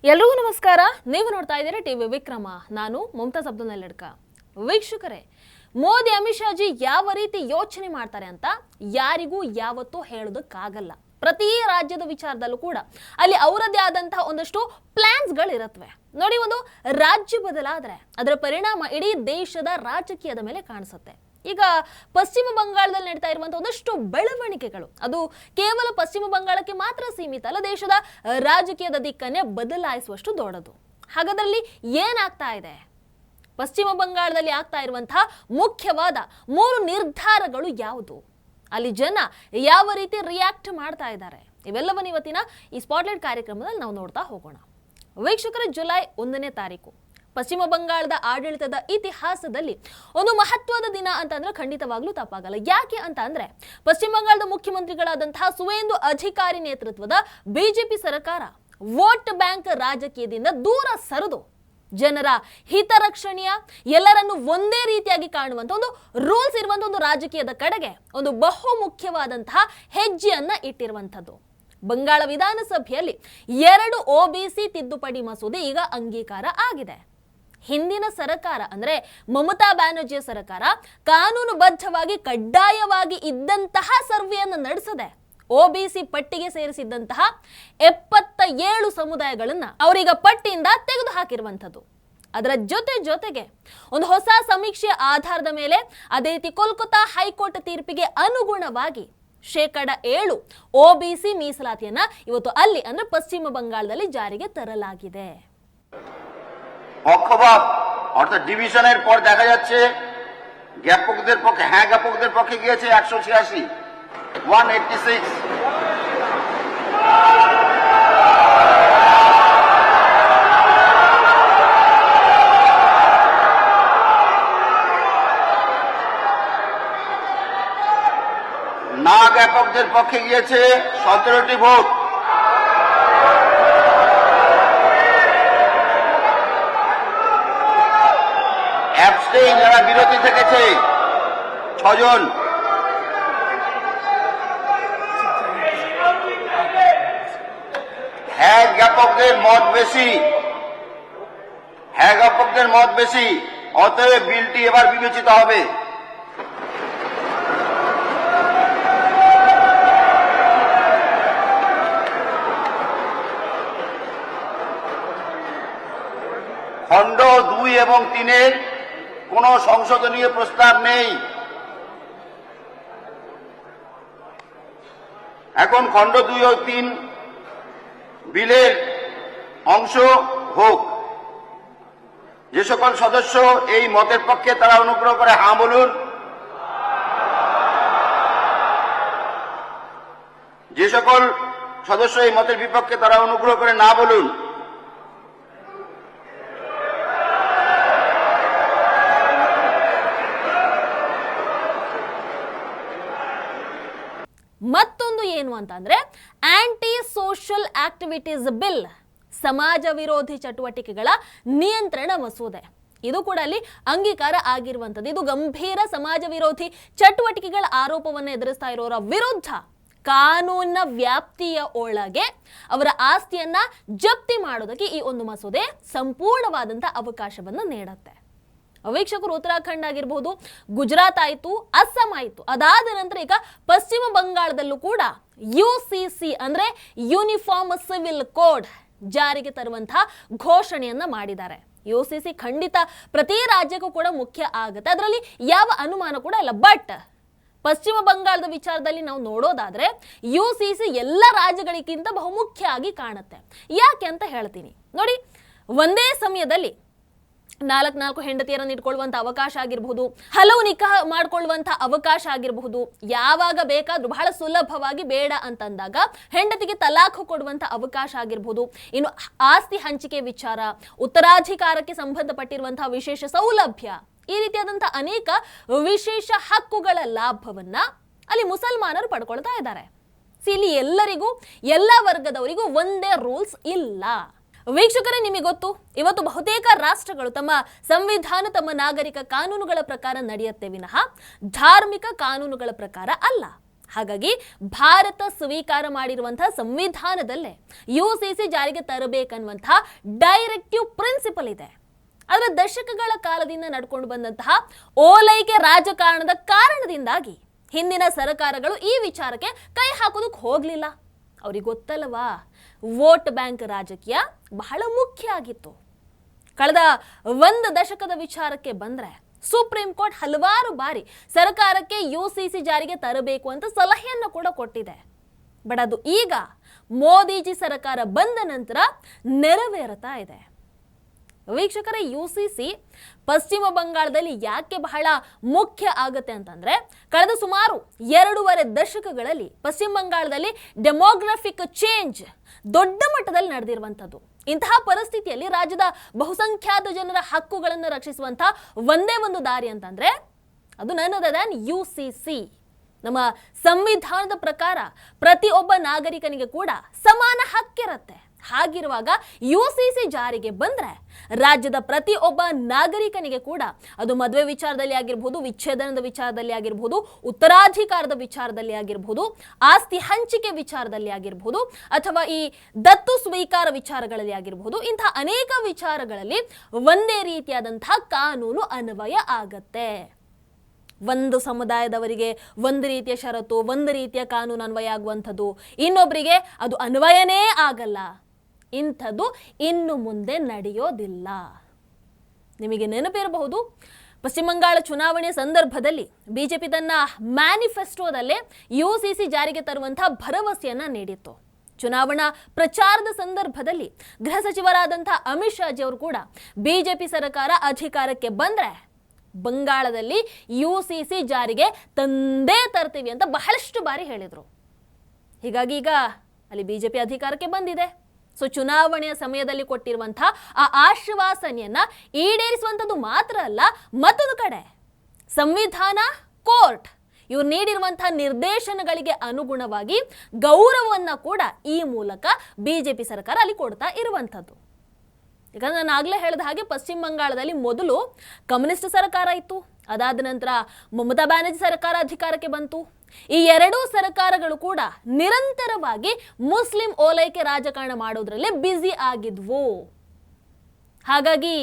ಎಲ್ರಿಗೂ ನಮಸ್ಕಾರ. ನೀವು ನೋಡ್ತಾ ಇದ್ದೀರಾ ಟಿವಿ ವಿಕ್ರಮ. ನಾನು ಮುಮ್ತಾಜ್ ಅಬ್ದುಲ್ ನಲ್ಲಡ್ಕ. ವೀಕ್ಷಕರೇ, ಮೋದಿ ಅಮಿತ್ ಶಾಜಿ ಯಾವ ರೀತಿ ಯೋಚನೆ ಮಾಡ್ತಾರೆ ಅಂತ ಯಾರಿಗೂ ಯಾವತ್ತೂ ಹೇಳೋದಕ್ಕಾಗಲ್ಲ. ಪ್ರತಿ ರಾಜ್ಯದ ವಿಚಾರದಲ್ಲೂ ಕೂಡ ಅಲ್ಲಿ ಅವರದೇ ಆದಂತಹ ಒಂದಷ್ಟು ಪ್ಲಾನ್ಸ್ಗಳು ಇರುತ್ತವೆ. ನೋಡಿ, ಒಂದು ರಾಜ್ಯ ಬದಲಾದ್ರೆ ಅದರ ಪರಿಣಾಮ ಇಡೀ ದೇಶದ ರಾಜಕೀಯದ ಮೇಲೆ ಕಾಣಿಸುತ್ತೆ. ಈಗ ಪಶ್ಚಿಮ ಬಂಗಾಳದಲ್ಲಿ ನಡೀತಾ ಇರುವಂತಹ ಒಂದಷ್ಟು ಬೆಳವಣಿಗೆಗಳು ಅದು ಕೇವಲ ಪಶ್ಚಿಮ ಬಂಗಾಳಕ್ಕೆ ಮಾತ್ರ ಸೀಮಿತ ಅಲ್ಲ, ದೇಶದ ರಾಜಕೀಯದ ದಿಕ್ಕನ್ನೇ ಬದಲಾಯಿಸುವಷ್ಟು ದೊಡ್ಡದು. ಹಾಗಾದ್ರಲ್ಲಿ ಏನಾಗ್ತಾ ಇದೆ? ಪಶ್ಚಿಮ ಬಂಗಾಳದಲ್ಲಿ ಆಗ್ತಾ ಇರುವಂತಹ ಮುಖ್ಯವಾದ 3 ನಿರ್ಧಾರಗಳು ಯಾವುದು? ಅಲ್ಲಿ ಜನ ಯಾವ ರೀತಿ ರಿಯಾಕ್ಟ್ ಮಾಡ್ತಾ ಇದ್ದಾರೆ? ಇವೆಲ್ಲವನ್ನು ಇವತ್ತಿನ ಈ ಸ್ಪಾಟ್ಲೈಟ್ ಕಾರ್ಯಕ್ರಮದಲ್ಲಿ ನಾವು ನೋಡ್ತಾ ಹೋಗೋಣ. ವೀಕ್ಷಕರ, ಜುಲೈ 1ನೇ ತಾರೀಕು ಪಶ್ಚಿಮ ಬಂಗಾಳದ ಆಡಳಿತದ ಇತಿಹಾಸದಲ್ಲಿ ಒಂದು ಮಹತ್ವದ ದಿನ ಅಂತಂದ್ರೆ ಖಂಡಿತವಾಗ್ಲೂ ತಪ್ಪಾಗಲ್ಲ. ಯಾಕೆ ಅಂತ ಅಂದ್ರೆ ಪಶ್ಚಿಮ ಬಂಗಾಳದ ಮುಖ್ಯಮಂತ್ರಿಗಳಾದಂತಹ ಸುವೇಂದು ಅಧಿಕಾರಿ ನೇತೃತ್ವದ ಬಿಜೆಪಿ ಸರ್ಕಾರ ವೋಟ್ ಬ್ಯಾಂಕ್ ರಾಜಕೀಯದಿಂದ ದೂರ ಸರಿದು ಜನರ ಹಿತರಕ್ಷಣೆಯ, ಎಲ್ಲರನ್ನು ಒಂದೇ ರೀತಿಯಾಗಿ ಕಾಣುವಂತ ಒಂದು ರೂಲ್ಸ್ ಇರುವಂತ ಒಂದು ರಾಜಕೀಯದ ಕಡೆಗೆ ಒಂದು ಬಹು ಮುಖ್ಯವಾದಂತಹ ಹೆಜ್ಜೆಯನ್ನ ಇಟ್ಟಿರುವಂತದ್ದು. ಬಂಗಾಳ ವಿಧಾನಸಭೆಯಲ್ಲಿ 2 OBC ತಿದ್ದುಪಡಿ ಮಸೂದೆ ಈಗ ಅಂಗೀಕಾರ ಆಗಿದೆ. ಹಿಂದಿನ ಸರ್ಕಾರ ಅಂದ್ರೆ ಮಮತಾ ಬ್ಯಾನರ್ಜಿಯ ಸರ್ಕಾರ ಕಾನೂನುಬದ್ಧವಾಗಿ ಕಡ್ಡಾಯವಾಗಿ ಇದ್ದಂತಹ ಸರ್ವೆಯನ್ನು ನಡೆಸದೆ OBC ಪಟ್ಟಿಗೆ ಸೇರಿಸಿದ್ದಂತಹ 77 ಸಮುದಾಯಗಳನ್ನ ಅವರೀಗ ಪಟ್ಟಿಯಿಂದ ತೆಗೆದು ಹಾಕಿರುವಂಥದ್ದು. ಅದರ ಜೊತೆಗೆ ಒಂದು ಹೊಸ ಸಮೀಕ್ಷೆಯ ಆಧಾರದ ಮೇಲೆ ಅದೇ ರೀತಿ ಕೋಲ್ಕತ್ತಾ ಹೈಕೋರ್ಟ್ ತೀರ್ಪಿಗೆ ಅನುಗುಣವಾಗಿ 7% OBC ಮೀಸಲಾತಿಯನ್ನ ಇವತ್ತು ಅಲ್ಲಿ ಅಂದ್ರೆ ಪಶ್ಚಿಮ ಬಂಗಾಳದಲ್ಲಿ ಜಾರಿಗೆ ತರಲಾಗಿದೆ. পক্ষপাত অর্থাৎ ডিভিশনের পর দেখা যাচ্ছে জ্ঞাপকদের পক্ষে জ্ঞাপকদের পক্ষে গিয়েছে 186 186 না জ্ঞাপকদের পক্ষে গিয়েছে 17টি ভোট। যারা বিরতি থেকেছে 6 জন। জ্ঞাপকদের মত বেশি, অতএব বিলটি এবার বিবেচিত হবে। খণ্ড 2 এবং 3 কোন সংশোধনীয় প্রস্তাব নেই। এখন খণ্ড 2 ও 3 বিলের অংশ হোক। যে সকল সদস্য এই মতের পক্ষে তারা অনুগ্রহ করে হ্যাঁ বলুন। যে সকল সদস্য এই মতের বিপক্ষে তারা অনুগ্রহ করে না বলুন। ಮತ್ತೊಂದು ಏನು ಅಂತಂದ್ರೆ ಆಂಟಿ ಸೋಷಿಯಲ್ ಆಕ್ಟಿವಿಟೀಸ್ ಬಿಲ್, ಸಮಾಜ ವಿರೋಧಿ ಚಟುವಟಿಕೆಗಳ ನಿಯಂತ್ರಣ ಮಸೂದೆ. ಇದು ಕೂಡ ಅಲ್ಲಿ ಅಂಗೀಕಾರ ಆಗಿರುವಂಥದ್ದು. ಇದು ಗಂಭೀರ ಸಮಾಜ ವಿರೋಧಿ ಚಟುವಟಿಕೆಗಳ ಆರೋಪವನ್ನು ಎದುರಿಸ್ತಾ ಇರೋರ ವಿರುದ್ಧ ಕಾನೂನಿನ ವ್ಯಾಪ್ತಿಯ ಒಳಗೆ ಅವರ ಆಸ್ತಿಯನ್ನ ಜಪ್ತಿ ಮಾಡೋದಕ್ಕೆ ಈ ಒಂದು ಮಸೂದೆ ಸಂಪೂರ್ಣವಾದಂತಹ ಅವಕಾಶವನ್ನು ನೀಡುತ್ತೆ. ವೀಕ್ಷಕರು, ಉತ್ತರಾಖಂಡ್ ಆಗಿರಬಹುದು, ಗುಜರಾತ್ ಆಯಿತು, ಅಸ್ಸಾಂ ಆಯಿತು, ಅದಾದ ನಂತರ ಈಗ ಪಶ್ಚಿಮ ಬಂಗಾಳದಲ್ಲೂ ಕೂಡ UCC ಅಂದ್ರೆ ಯೂನಿಫಾರ್ಮ್ ಸಿವಿಲ್ ಕೋಡ್ ಜಾರಿಗೆ ತರುವಂತಹ ಘೋಷಣೆಯನ್ನ ಮಾಡಿದ್ದಾರೆ. UCC ಖಂಡಿತ ಪ್ರತಿ ರಾಜ್ಯಕ್ಕೂ ಕೂಡ ಮುಖ್ಯ ಆಗುತ್ತೆ, ಅದರಲ್ಲಿ ಯಾವ ಅನುಮಾನ ಕೂಡ ಇಲ್ಲ. ಬಟ್ ಪಶ್ಚಿಮ ಬಂಗಾಳದ ವಿಚಾರದಲ್ಲಿ ನಾವು ನೋಡೋದಾದ್ರೆ UCC ಎಲ್ಲ ರಾಜ್ಯಗಳಿಗಿಂತ ಬಹುಮುಖ್ಯ ಆಗಿ ಕಾಣುತ್ತೆ. ಯಾಕೆ ಅಂತ ಹೇಳ್ತೀನಿ ನೋಡಿ. ಒಂದೇ ಸಮಯದಲ್ಲಿ 4 ಹೆಂಡತಿಯರನ್ನು ಇಟ್ಕೊಳ್ಳುವಂತ ಅವಕಾಶ ಆಗಿರಬಹುದು, ಹಲವು ನಿಖಾ ಮಾಡ್ಕೊಳ್ಳುವಂತ ಅವಕಾಶ ಆಗಿರಬಹುದು, ಯಾವಾಗ ಬೇಕಾದ್ರೂ ಬಹಳ ಸುಲಭವಾಗಿ ಬೇಡ ಅಂತಂದಾಗ ಹೆಂಡತಿಗೆ ತಲಾಖು ಕೊಡುವಂತ ಅವಕಾಶ ಆಗಿರಬಹುದು, ಇನ್ನು ಆಸ್ತಿ ಹಂಚಿಕೆ ವಿಚಾರ, ಉತ್ತರಾಧಿಕಾರಕ್ಕೆ ಸಂಬಂಧಪಟ್ಟಿರುವಂತಹ ವಿಶೇಷ ಸೌಲಭ್ಯ, ಈ ರೀತಿಯಾದಂತಹ ಅನೇಕ ವಿಶೇಷ ಹಕ್ಕುಗಳ ಲಾಭವನ್ನ ಅಲ್ಲಿ ಮುಸಲ್ಮಾನರು ಪಡ್ಕೊಳ್ತಾ ಇದ್ದಾರೆ. ಇಲ್ಲಿ ಎಲ್ಲರಿಗೂ, ಎಲ್ಲ ವರ್ಗದವರಿಗೂ ಒಂದೇ ರೂಲ್ಸ್ ಇಲ್ಲ. ವೀಕ್ಷಕರೇ, ನಿಮಗೆ ಗೊತ್ತು, ಇವತ್ತು ಬಹುತೇಕ ರಾಷ್ಟ್ರಗಳು ತಮ್ಮ ಸಂವಿಧಾನ, ತಮ್ಮ ನಾಗರಿಕ ಕಾನೂನುಗಳ ಪ್ರಕಾರ ನಡೆಯುತ್ತೆ ವಿನಃ ಧಾರ್ಮಿಕ ಕಾನೂನುಗಳ ಪ್ರಕಾರ ಅಲ್ಲ. ಹಾಗಾಗಿ ಭಾರತ ಸ್ವೀಕಾರ ಮಾಡಿರುವಂತಹ ಸಂವಿಧಾನದಲ್ಲೇ UCC ಜಾರಿಗೆ ತರಬೇಕನ್ನುವಂತಹ ಡೈರೆಕ್ಟಿವ್ ಪ್ರಿನ್ಸಿಪಲ್ ಇದೆ. ಆದರೆ ದಶಕಗಳ ಕಾಲದಿಂದ ನಡ್ಕೊಂಡು ಬಂದಂತಹ ಓಲೈಕೆ ರಾಜಕಾರಣದ ಕಾರಣದಿಂದಾಗಿ ಹಿಂದಿನ ಸರ್ಕಾರಗಳು ಈ ವಿಚಾರಕ್ಕೆ ಕೈ ಹಾಕೋದಕ್ಕೆ ಹೋಗ್ಲಿಲ್ಲ. ಅವ್ರಿಗೆ ಗೊತ್ತಲ್ಲವಾ, ವೋಟ್ ಬ್ಯಾಂಕ್ ರಾಜಕೀಯ ಬಹಳ ಮುಖ್ಯ ಆಗಿತ್ತು. ಕಳೆದ 1 ದಶಕದ ವಿಚಾರಕ್ಕೆ ಬಂದ್ರೆ ಸುಪ್ರೀಂ ಕೋರ್ಟ್ ಹಲವಾರು ಬಾರಿ ಸರ್ಕಾರಕ್ಕೆ UCC ಜಾರಿಗೆ ತರಬೇಕು ಅಂತ ಸಲಹೆಯನ್ನು ಕೂಡ ಕೊಟ್ಟಿದೆ. ಬಟ್ ಅದು ಈಗ ಮೋದಿಜಿ ಸರ್ಕಾರ ಬಂದ ನಂತರ ನೆರವೇರುತ್ತಾ ಇದೆ. ವೀಕ್ಷಕರೇ, UCC ಪಶ್ಚಿಮ ಬಂಗಾಳದಲ್ಲಿ ಯಾಕೆ ಬಹಳ ಮುಖ್ಯ ಆಗುತ್ತೆ ಅಂತಂದ್ರೆ, ಕಳೆದ ಸುಮಾರು 2.5 ದಶಕಗಳಲ್ಲಿ ಪಶ್ಚಿಮ ಬಂಗಾಳದಲ್ಲಿ ಡೆಮೋಗ್ರಫಿಕ್ ಚೇಂಜ್ ದೊಡ್ಡ ಮಟ್ಟದಲ್ಲಿ ನಡೆದಿರುವಂಥದ್ದು. ಇಂತಹ ಪರಿಸ್ಥಿತಿಯಲ್ಲಿ ರಾಜ್ಯದ ಬಹುಸಂಖ್ಯಾತ ಜನರ ಹಕ್ಕುಗಳನ್ನು ರಕ್ಷಿಸುವಂತಹ ಒಂದೇ ಒಂದು ದಾರಿ ಅಂತಂದ್ರೆ ಅದು ನನ್ ಅದರ್ ದ್ಯಾನ್ UCC. ನಮ್ಮ ಸಂವಿಧಾನದ ಪ್ರಕಾರ ಪ್ರತಿಯೊಬ್ಬ ನಾಗರಿಕನಿಗೆ ಕೂಡ ಸಮಾನ ಹಕ್ಕಿರುತ್ತೆ. ಹಾಗಿರುವಾಗ UCC ಜಾರಿಗೆ ಬಂದ್ರೆ ರಾಜ್ಯದ ಪ್ರತಿಯೊಬ್ಬ ನಾಗರಿಕನಿಗೆ ಕೂಡ ಅದು ಮದುವೆ ವಿಚಾರದಲ್ಲಿ ಆಗಿರಬಹುದು, ವಿಚ್ಛೇದನದ ವಿಚಾರದಲ್ಲಿ ಆಗಿರಬಹುದು, ಉತ್ತರಾಧಿಕಾರದ ವಿಚಾರದಲ್ಲಿ ಆಗಿರಬಹುದು, ಆಸ್ತಿ ಹಂಚಿಕೆ ವಿಚಾರದಲ್ಲಿ ಆಗಿರಬಹುದು, ಅಥವಾ ಈ ದತ್ತು ಸ್ವೀಕಾರ ವಿಚಾರಗಳಲ್ಲಿ ಆಗಿರಬಹುದು, ಇಂತಹ ಅನೇಕ ವಿಚಾರಗಳಲ್ಲಿ ಒಂದೇ ರೀತಿಯಾದಂತಹ ಕಾನೂನು ಅನ್ವಯ ಆಗತ್ತೆ. ಒಂದು ಸಮುದಾಯದವರಿಗೆ ಒಂದು ರೀತಿಯ ಷರತ್ತು, ಒಂದು ರೀತಿಯ ಕಾನೂನು ಅನ್ವಯ ಆಗುವಂಥದ್ದು, ಇನ್ನೊಬ್ಬರಿಗೆ ಅದು ಅನ್ವಯನೇ ಆಗಲ್ಲ. ಇಂಥದ್ದು ಇನ್ನು ಮುಂದೆ ನಡೆಯೋದಿಲ್ಲ. ನಿಮಗೆ ನೆನಪಿರಬಹುದು, ಪಶ್ಚಿಮ ಬಂಗಾಳ ಚುನಾವಣೆ ಸಂದರ್ಭದಲ್ಲಿ ಬಿಜೆಪಿ ತನ್ನ ಮ್ಯಾನಿಫೆಸ್ಟೋದಲ್ಲೇ UCC ಜಾರಿಗೆ ತರುವಂತಹ ಭರವಸೆಯನ್ನ ನೀಡಿತ್ತು. ಚುನಾವಣಾ ಪ್ರಚಾರದ ಸಂದರ್ಭದಲ್ಲಿ ಗೃಹ ಸಚಿವರಾದಂತಹ ಅಮಿತ್ ಶಾಜಿ ಅವರು ಕೂಡ ಬಿಜೆಪಿ ಸರ್ಕಾರ ಅಧಿಕಾರಕ್ಕೆ ಬಂದ್ರೆ ಬಂಗಾಳದಲ್ಲಿ UCC ಜಾರಿಗೆ ತಂದೇ ತರ್ತೀವಿ ಅಂತ ಬಹಳಷ್ಟು ಬಾರಿ ಹೇಳಿದ್ರು. ಹೀಗಾಗಿ ಈಗ ಅಲ್ಲಿ ಬಿಜೆಪಿ ಅಧಿಕಾರಕ್ಕೆ ಬಂದಿದೆ. ಸೊ ಚುನಾವಣೆಯ ಸಮಯದಲ್ಲಿ ಕೊಟ್ಟಿರುವಂತಹ ಆ ಆಶ್ವಾಸನೆಯನ್ನ ಈಡೇರಿಸುವಂಥದ್ದು ಮಾತ್ರ ಅಲ್ಲ, ಮತ್ತೊಂದು ಕಡೆ ಸಂವಿಧಾನ, ಕೋರ್ಟ್ ಇವ್ರು ನೀಡಿರುವಂತಹ ನಿರ್ದೇಶನಗಳಿಗೆ ಅನುಗುಣವಾಗಿ ಗೌರವವನ್ನ ಕೂಡ ಈ ಮೂಲಕ ಬಿಜೆಪಿ ಸರ್ಕಾರ ಅಲ್ಲಿ ಕೊಡ್ತಾ ಇರುವಂಥದ್ದು. ಯಾಕಂದ್ರೆ ನಾನು ಆಗ್ಲೇ ಹೇಳಿದ ಹಾಗೆ ಪಶ್ಚಿಮ ಬಂಗಾಳದಲ್ಲಿ ಮೊದಲು ಕಮ್ಯುನಿಸ್ಟ್ ಸರ್ಕಾರ ಇತ್ತು, ಅದಾದ ನಂತರ ಮಮತಾ ಬ್ಯಾನರ್ಜಿ ಸರ್ಕಾರ ಅಧಿಕಾರಕ್ಕೆ ಬಂತು. ಈ ಎರಡೂ ಸರ್ಕಾರಗಳು ಕೂಡ ನಿರಂತರವಾಗಿ ಮುಸ್ಲಿಂ ಓಲೈಕೆ ರಾಜಕಾರಣ ಮಾಡೋದ್ರಲ್ಲೇ ಬ್ಯುಸಿ ಆಗಿದ್ವು. ಹಾಗಾಗಿ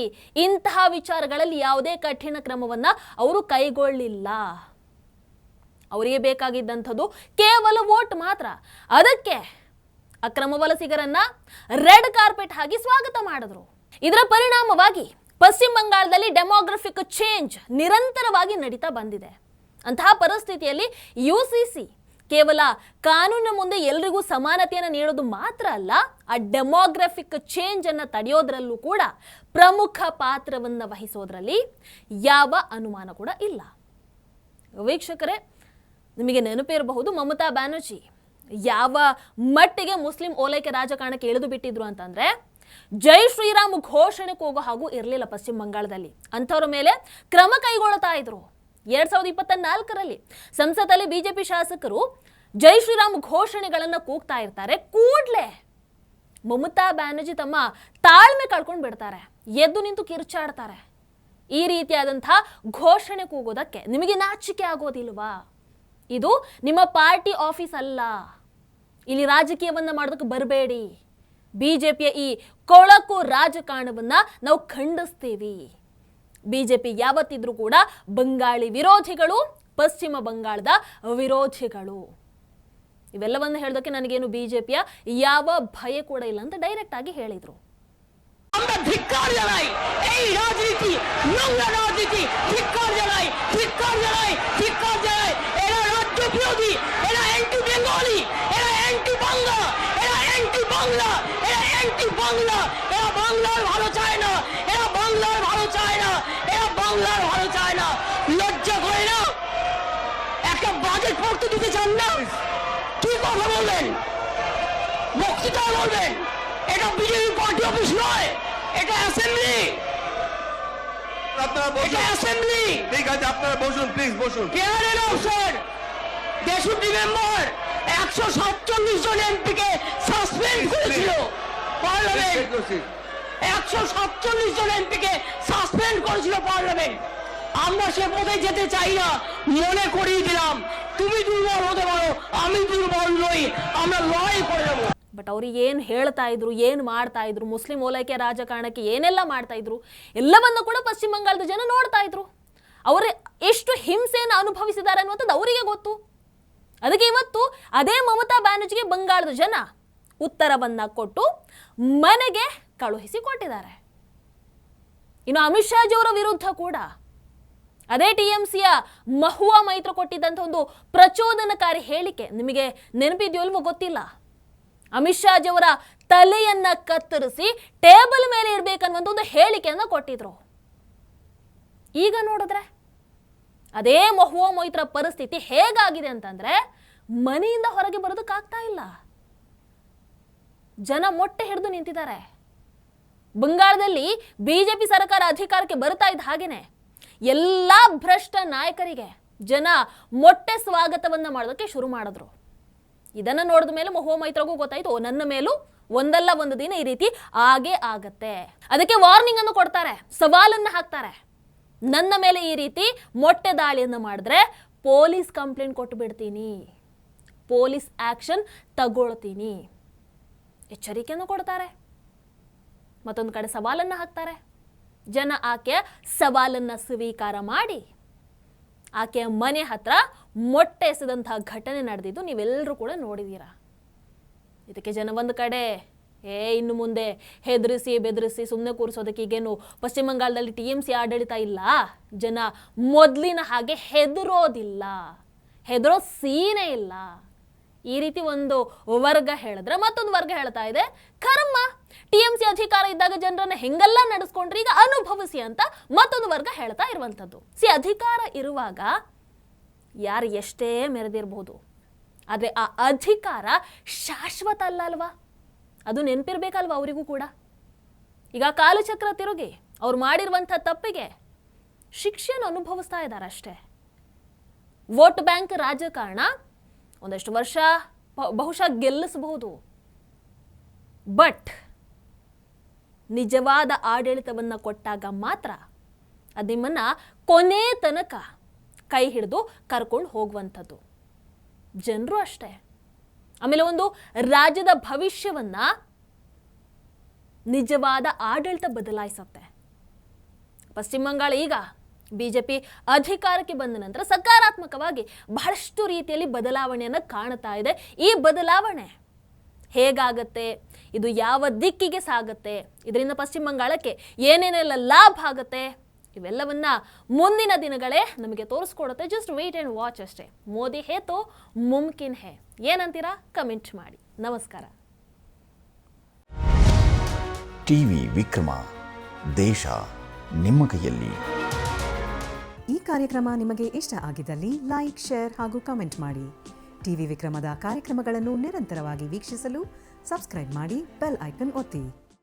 ಇಂತಹ ವಿಚಾರಗಳಲ್ಲಿ ಯಾವುದೇ ಕಠಿಣ ಕ್ರಮವನ್ನ ಅವರು ಕೈಗೊಳ್ಳಿಲ್ಲ. ಅವರಿಗೆ ಬೇಕಾಗಿದ್ದಂಥದ್ದು ಕೇವಲ ವೋಟ್ ಮಾತ್ರ. ಅದಕ್ಕೆ ಅಕ್ರಮ ವಲಸಿಗರನ್ನ ರೆಡ್ ಕಾರ್ಪೆಟ್ ಹಾಕಿ ಸ್ವಾಗತ ಮಾಡಿದ್ರು. ಇದರ ಪರಿಣಾಮವಾಗಿ ಪಶ್ಚಿಮ ಬಂಗಾಳದಲ್ಲಿ ಡೆಮೋಗ್ರಫಿಕ್ ಚೇಂಜ್ ನಿರಂತರವಾಗಿ ನಡೀತಾ ಬಂದಿದೆ. ಅಂತಹ ಪರಿಸ್ಥಿತಿಯಲ್ಲಿ UCC ಕೇವಲ ಕಾನೂನಿನ ಮುಂದೆ ಎಲ್ರಿಗೂ ಸಮಾನತೆಯನ್ನು ನೀಡೋದು ಮಾತ್ರ ಅಲ್ಲ, ಆ ಡೆಮೋಗ್ರಫಿಕ್ ಚೇಂಜ್ ಅನ್ನು ತಡೆಯೋದ್ರಲ್ಲೂ ಕೂಡ ಪ್ರಮುಖ ಪಾತ್ರವನ್ನು ವಹಿಸೋದ್ರಲ್ಲಿ ಯಾವ ಅನುಮಾನ ಕೂಡ ಇಲ್ಲ. ವೀಕ್ಷಕರೇ, ನಿಮಗೆ ನೆನಪಿರಬಹುದು, ಮಮತಾ ಬ್ಯಾನರ್ಜಿ ಯಾವ ಮಟ್ಟಿಗೆ ಮುಸ್ಲಿಂ ಓಲೈಕೆ ರಾಜಕಾರಣಕ್ಕೆ ಇಳಿದು ಬಿಟ್ಟಿದ್ರು ಅಂತಂದ್ರೆ, ಜೈ ಶ್ರೀರಾಮ್ ಘೋಷಣೆ ಕೂಗೋ ಹಾಗೂ ಇರಲಿಲ್ಲ ಪಶ್ಚಿಮ ಬಂಗಾಳದಲ್ಲಿ. ಅಂಥವ್ರ ಮೇಲೆ ಕ್ರಮ ಕೈಗೊಳ್ಳುತ್ತಾ ಇದ್ರು. 2024ರಲ್ಲಿ ಸಂಸತ್ತಲ್ಲಿ ಬಿಜೆಪಿ ಶಾಸಕರು ಜೈ ಶ್ರೀರಾಮ್ ಘೋಷಣೆಗಳನ್ನ ಕೂಗ್ತಾ ಇರ್ತಾರೆ. ಕೂಡ್ಲೆ ಮಮತಾ ಬ್ಯಾನರ್ಜಿ ತಮ್ಮ ತಾಳ್ಮೆ ಕಳ್ಕೊಂಡು ಬಿಡ್ತಾರೆ, ಎದ್ದು ನಿಂತು ಕಿರ್ಚಾಡ್ತಾರೆ. ಈ ರೀತಿಯಾದಂತಹ ಘೋಷಣೆ ಕೂಗೋದಕ್ಕೆ ನಿಮಗೆ ನಾಚಿಕೆ ಆಗೋದಿಲ್ವಾ? ಇದು ನಿಮ್ಮ ಪಾರ್ಟಿ ಆಫೀಸ್ ಅಲ್ಲ, ಇಲ್ಲಿ ರಾಜಕೀಯವನ್ನ ಮಾಡೋದಕ್ಕೆ ಬರಬೇಡಿ. ಬಿಜೆಪಿಯ ಈ ಕೊಳಕು ರಾಜಕಾರಣವನ್ನ ನಾವು ಖಂಡಿಸ್ತೀವಿ. ಬಿಜೆಪಿ ಯಾವತ್ತಿದ್ರೂ ಕೂಡ ಬಂಗಾಳಿ ವಿರೋಧಿಗಳು, ಪಶ್ಚಿಮ ಬಂಗಾಳದ ವಿರೋಧಿಗಳು. ಇವೆಲ್ಲವನ್ನು ಹೇಳೋದಕ್ಕೆ ನನಗೇನು ಬಿಜೆಪಿಯ ಯಾವ ಭಯ ಕೂಡ ಇಲ್ಲ ಅಂತ ಡೈರೆಕ್ಟ್ ಆಗಿ ಹೇಳಿದ್ರು. বাংলার ভালো চায় না, এরা বাংলার ভালো চায় না, এরা বাংলার ভালো চায় না। লজ্জা করে না? একটা বাজেট পড়তে দিতে চান না? কি কথা বলবেন? বক্তৃতা বলবেন? এটা বিজেপি পার্টি অফিস নয়, এটা অ্যাসেম্বলি। আপনারা বসুন, এটা অ্যাসেম্বলি। ঠিক আছে, আপনারা বসুন, প্লিজ বসুন। কেয়ারের অফিসার ডেপুটি মেম্বার 147 জন এমপিকে সাসপেন্ড করেছিল পার্লামেন্ট। 147 জন এমপিকে সাসপেন্ড করেছিল পার্লামেন্ট। আমরা সে পথে যেতে চাই না, মনে করিয়ে দিলাম। তুমি দুর্বল হতে পারো, আমি দুর্বল নই, আমরা লড়াই করে নেবো। ಬಟ್ ಅವ್ರಿಗೆ ಏನು ಹೇಳ್ತಾ ಇದ್ರು, ಏನು ಮಾಡ್ತಾ ಇದ್ರು, ಮುಸ್ಲಿಂ ಓಲೈಕೆ ರಾಜಕಾರಣಕ್ಕೆ ಏನೆಲ್ಲ ಮಾಡ್ತಾ ಇದ್ರು ಎಲ್ಲವನ್ನು ಕೂಡ ಪಶ್ಚಿಮ ಬಂಗಾಳದ ಜನ ನೋಡ್ತಾ ಇದ್ರು. ಅವರು ಎಷ್ಟು ಹಿಂಸೆಯನ್ನು ಅನುಭವಿಸಿದ್ದಾರೆ ಅನ್ನುವಂಥದ್ದು ಅವರಿಗೆ ಗೊತ್ತು. ಅದಕ್ಕೆ ಇವತ್ತು ಅದೇ ಮಮತಾ ಬ್ಯಾನರ್ಜಿಗೆ ಬಂಗಾಳದ ಜನ ಉತ್ತರವನ್ನ ಕೊಟ್ಟು ಮನೆಗೆ ಕಳುಹಿಸಿ ಕೊಟ್ಟಿದ್ದಾರೆ. ಇನ್ನು ಅಮಿತ್ ಶಾಜಿ ಅವರ ವಿರುದ್ಧ ಕೂಡ ಅದೇ ಟಿಎಂಸಿಯ ಮಹುವಾ ಮೈತ್ರ ಕೊಟ್ಟಿದ್ದಂಥ ಒಂದು ಪ್ರಚೋದನಕಾರಿ ಹೇಳಿಕೆ ನಿಮಗೆ ನೆನಪಿದೆಯೋ ಇಲ್ವೋ ಗೊತ್ತಿಲ್ಲ. ಅಮಿತ್ ಶಾಜಿ ಅವರ ತಲೆಯನ್ನ ಕತ್ತರಿಸಿ ಟೇಬಲ್ ಮೇಲೆ ಇಡಬೇಕನ್ನುವಂಥ ಒಂದು ಹೇಳಿಕೆಯನ್ನ ಕೊಟ್ಟಿದ್ರು. ಈಗ ನೋಡಿದ್ರೆ ಅದೇ ಮಹುವಾ ಮೈತ್ರ ಪರಿಸ್ಥಿತಿ ಹೇಗಾಗಿದೆ ಅಂತಂದ್ರೆ ಮನೆಯಿಂದ ಹೊರಗೆ ಬರೋದಕ್ಕಾಗ್ತಾ ಇಲ್ಲ. ಜನ ಮೊಟ್ಟೆ ಹಿಡಿದು ನಿಂತಿದ್ದಾರೆ. ಬಂಗಾಳದಲ್ಲಿ ಬಿಜೆಪಿ ಸರ್ಕಾರ ಅಧಿಕಾರಕ್ಕೆ ಬರ್ತಾ ಇದ್ದ ಹಾಗೇನೆ ಎಲ್ಲಾ ಭ್ರಷ್ಟ ನಾಯಕರಿಗೆ ಜನ ಮೊಟ್ಟೆ ಸ್ವಾಗತವನ್ನ ಮಾಡೋದಕ್ಕೆ ಶುರು ಮಾಡಿದ್ರು. ಇದನ್ನ ನೋಡಿದ ಮೇಲೆ ಮಹುವಾ ಮೈತ್ರಗೂ ಗೊತ್ತಾಯ್ತು, ನನ್ನ ಮೇಲೂ ಒಂದಲ್ಲ ಒಂದು ದಿನ ಈ ರೀತಿ ಆಗೇ ಆಗತ್ತೆ. ಅದಕ್ಕೆ ವಾರ್ನಿಂಗ್ ಅನ್ನು ಕೊಡ್ತಾರೆ, ಸವಾಲನ್ನ ಹಾಕ್ತಾರೆ. ನನ್ನ ಮೇಲೆ ಈ ರೀತಿ ಮೊಟ್ಟೆ ದಾಳಿಯನ್ನು ಮಾಡಿದ್ರೆ ಪೊಲೀಸ್ ಕಂಪ್ಲೇಂಟ್ ಕೊಟ್ಟು ಬಿಡ್ತೀನಿ, ಪೊಲೀಸ್ ಆಕ್ಷನ್ ತಗೊಳ್ತೀನಿ, ಎಚ್ಚರಿಕೆಯನ್ನು ಕೊಡ್ತಾರೆ. ಮತ್ತೊಂದು ಕಡೆ ಸವಾಲನ್ನ ಹಾಕ್ತಾರೆ. ಜನ ಆಕೆಯ ಸವಾಲನ್ನ ಸ್ವೀಕಾರ ಮಾಡಿ ಆಕೆಯ ಮನೆ ಹತ್ರ ಮೊಟ್ಟೆ ಎಸೆದಂತಹ ಘಟನೆ ನಡೆದಿದ್ದು ನೀವೆಲ್ಲರೂ ಕೂಡ ನೋಡಿದ್ದೀರಾ. ಇದಕ್ಕೆ ಜನ ಒಂದು ಕಡೆ ಇನ್ನು ಮುಂದೆ ಹೆದರಿಸಿ ಬೆದರಿಸಿ ಸುಮ್ಮನೆ ಕೂರಿಸೋದಕ್ಕೆ ಈಗೇನು ಪಶ್ಚಿಮ ಬಂಗಾಳದಲ್ಲಿ ಟಿಎಂಸಿ ಆಡಳಿತ ಇಲ್ಲ, ಜನ ಮೊದಲಿನ ಹಾಗೆ ಹೆದರೋದಿಲ್ಲ, ಹೆದರೋ ಸೀನೆ ಇಲ್ಲ, ಈ ರೀತಿ ಒಂದು ವರ್ಗ ಹೇಳಿದ್ರೆ ಮತ್ತೊಂದು ವರ್ಗ ಹೇಳ್ತಾ ಇದೆ ಕರ್ಮ, ಟಿಎಂಸಿ ಅಧಿಕಾರ ಇದ್ದಾಗ ಜನರನ್ನ ಹೆಂಗೆಲ್ಲ ನಡೆಸ್ಕೊಂಡ್ರೆ ಈಗ ಅನುಭವಿಸಿ ಅಂತ ಮತ್ತೊಂದು ವರ್ಗ ಹೇಳ್ತಾ ಇರುವಂಥದ್ದು. ಅಧಿಕಾರ ಇರುವಾಗ ಯಾರು ಎಷ್ಟೇ ಮೆರೆದಿರಬಹುದು, ಆದರೆ ಆ ಅಧಿಕಾರ ಶಾಶ್ವತ ಅಲ್ಲ ಅಲ್ವಾ, ಅದು ನೆನಪಿರ್ಬೇಕಲ್ವಾ ಅವರಿಗೂ ಕೂಡ. ಈಗ ಕಾಲಚಕ್ರ ತಿರುಗಿ ಅವ್ರು ಮಾಡಿರುವಂಥ ತಪ್ಪಿಗೆ ಶಿಕ್ಷೆಯನ್ನು ಅನುಭವಿಸ್ತಾ ಇದ್ದಾರೆ ಅಷ್ಟೇ. ವೋಟ್ ಬ್ಯಾಂಕ್ ರಾಜಕಾರಣ ಒಂದಷ್ಟು ವರ್ಷ ಬಹುಶಃ ಗೆಲ್ಲಿಸಬಹುದು, ಬಟ್ ನಿಜವಾದ ಆಡಳಿತವನ್ನ ಕೊಟ್ಟಾಗ ಮಾತ್ರ ಅದು ನಿಮ್ಮನ್ನ ಕೊನೆ ತನಕ ಕೈ ಹಿಡಿದು ಕರ್ಕೊಂಡು ಹೋಗುವಂಥದ್ದು. ಜನರು ಅಷ್ಟೇ. ಆಮೇಲೆ ಒಂದು ರಾಜ್ಯದ ಭವಿಷ್ಯವನ್ನ ನಿಜವಾದ ಆಡಳಿತ ಬದಲಾಯಿಸುತ್ತೆ. ಪಶ್ಚಿಮ ಬಂಗಾಳ ಈಗ ಬಿಜೆಪಿ ಅಧಿಕಾರಕ್ಕೆ ಬಂದ ನಂತರ ಸಕಾರಾತ್ಮಕವಾಗಿ ಬಹಳಷ್ಟು ರೀತಿಯಲ್ಲಿ ಬದಲಾವಣೆಯನ್ನು ಕಾಣ್ತಾ ಇದೆ. ಈ ಬದಲಾವಣೆ ಹೇಗಾಗತ್ತೆ, ಇದು ಯಾವ ದಿಕ್ಕಿಗೆ ಸಾಗುತ್ತೆ, ಇದರಿಂದ ಪಶ್ಚಿಮ ಬಂಗಾಳಕ್ಕೆ ಏನೇನೆಲ್ಲ ಲಾಭ ಆಗುತ್ತೆ, ಇವೆಲ್ಲವನ್ನ ಮುಂದಿನ ದಿನಗಳೇ ನಮಗೆ ತೋರಿಸ್ಕೊಡುತ್ತೆ. ಜಸ್ಟ್ ವೇಟ್ ಆ್ಯಂಡ್ ವಾಚ್ ಅಷ್ಟೇ. ಮೋದಿ ಹೇ ತೋ ಮುಮ್ಕಿನ್ ಹೇ. ಏನಂತೀರಾ? ಕಮೆಂಟ್ ಮಾಡಿ. ನಮಸ್ಕಾರ. ಟಿವಿ ವಿಕ್ರಮ, ದೇಶ ನಿಮ್ಮ ಕೈಯಲ್ಲಿ. ಈ ಕಾರ್ಯಕ್ರಮ ನಿಮಗೆ ಇಷ್ಟ ಆಗಿದ್ದಲ್ಲಿ ಲೈಕ್, ಶೇರ್ ಹಾಗೂ ಕಮೆಂಟ್ ಮಾಡಿ. ಟಿವಿ ವಿಕ್ರಮದ ಕಾರ್ಯಕ್ರಮಗಳನ್ನು ನಿರಂತರವಾಗಿ ವೀಕ್ಷಿಸಲು ಸಬ್ಸ್ಕ್ರೈಬ್ ಮಾಡಿ, ಬೆಲ್ ಐಕನ್ ಒತ್ತಿ.